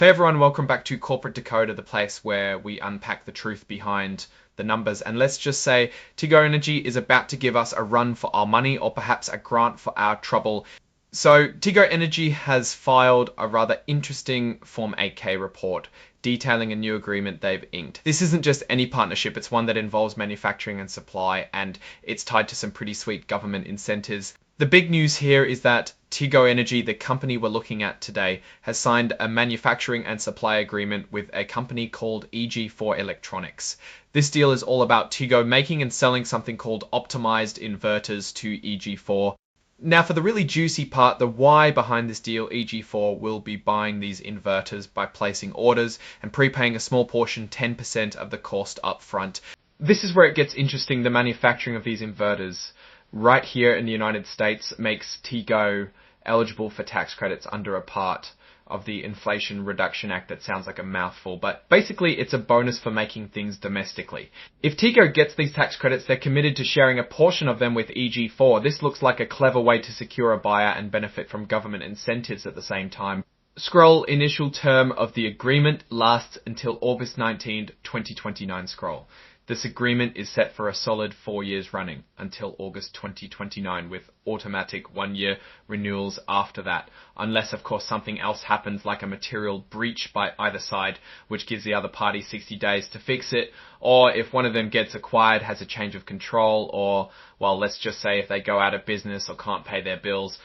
Hey everyone, welcome back to Corporate Decoder, the place where we unpack the truth behind the numbers. And let's just say Tigo Energy is about to give us a run for our money, or perhaps a grant for our trouble. So Tigo Energy has filed a rather interesting Form 8K report detailing a new agreement they've inked. This isn't just any partnership, it's one that involves manufacturing and supply, and it's tied to some pretty sweet government incentives. The big news here is that Tigo Energy, the company we're looking at today, has signed a manufacturing and supply agreement with a company called EG4 Electronics. This deal is all about Tigo making and selling something called optimized inverters to EG4. Now, for the really juicy part, the why behind this deal, EG4 will be buying these inverters by placing orders and prepaying a small portion, 10% of the cost up front. This is where it gets interesting. The manufacturing of these inverters right here in the United States makes Tigo eligible for tax credits under a part of the Inflation Reduction Act that sounds like a mouthful, but basically it's a bonus for making things domestically. If Tigo gets these tax credits, they're committed to sharing a portion of them with EG4. This looks like a clever way to secure a buyer and benefit from government incentives at the same time. Scroll, initial term of the agreement lasts until August 19, 2029, scroll. This agreement is set for a solid 4 years running until August 2029 with automatic 1-year renewals after that. Unless, of course, something else happens like a material breach by either side, which gives the other party 60 days to fix it. Or if one of them gets acquired, has a change of control, or, well, let's just say if they go out of business or can't pay their bills.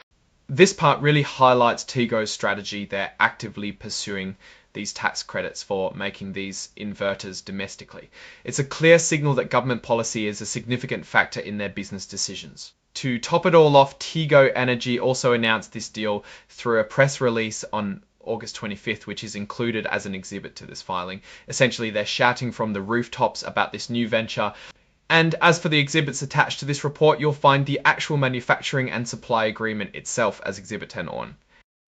This part really highlights Tigo's strategy. They're actively pursuing these tax credits for making these inverters domestically. It's a clear signal that government policy is a significant factor in their business decisions. To top it all off, Tigo Energy also announced this deal through a press release on August 25th, which is included as an exhibit to this filing. Essentially, they're shouting from the rooftops about this new venture. And as for the exhibits attached to this report, you'll find the actual manufacturing and supply agreement itself as Exhibit 10 on.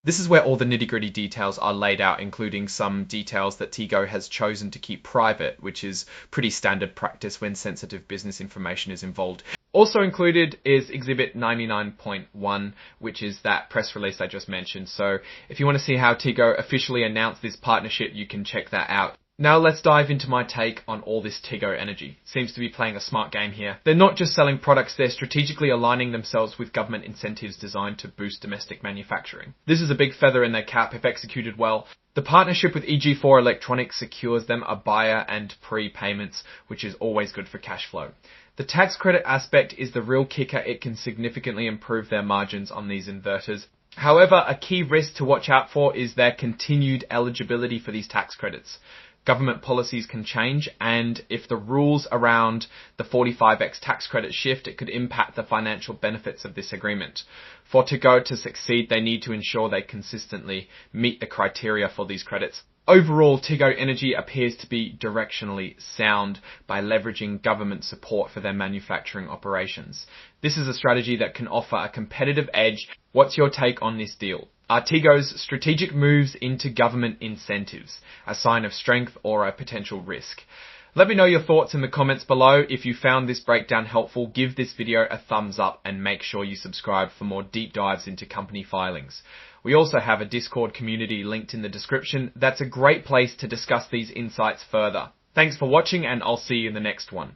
This is where all the nitty-gritty details are laid out, including some details that Tigo has chosen to keep private, which is pretty standard practice when sensitive business information is involved. Also included is Exhibit 99.1, which is that press release I just mentioned. So if you want to see how Tigo officially announced this partnership, you can check that out. Now let's dive into my take on all this Tigo Energy. Seems to be playing a smart game here. They're not just selling products, they're strategically aligning themselves with government incentives designed to boost domestic manufacturing. This is a big feather in their cap if executed well. The partnership with EG4 Electronics secures them a buyer and prepayments, which is always good for cash flow. The tax credit aspect is the real kicker. It can significantly improve their margins on these inverters. However, a key risk to watch out for is their continued eligibility for these tax credits. Government policies can change, and if the rules around the 45x tax credit shift, it could impact the financial benefits of this agreement. For Tigo to succeed, they need to ensure they consistently meet the criteria for these credits. Overall, Tigo Energy appears to be directionally sound by leveraging government support for their manufacturing operations. This is a strategy that can offer a competitive edge. What's your take on this deal? Are Tigo's strategic moves into government incentives a sign of strength or a potential risk? Let me know your thoughts in the comments below. If you found this breakdown helpful, give this video a thumbs up and make sure you subscribe for more deep dives into company filings. We also have a Discord community linked in the description. That's a great place to discuss these insights further. Thanks for watching, and I'll see you in the next one.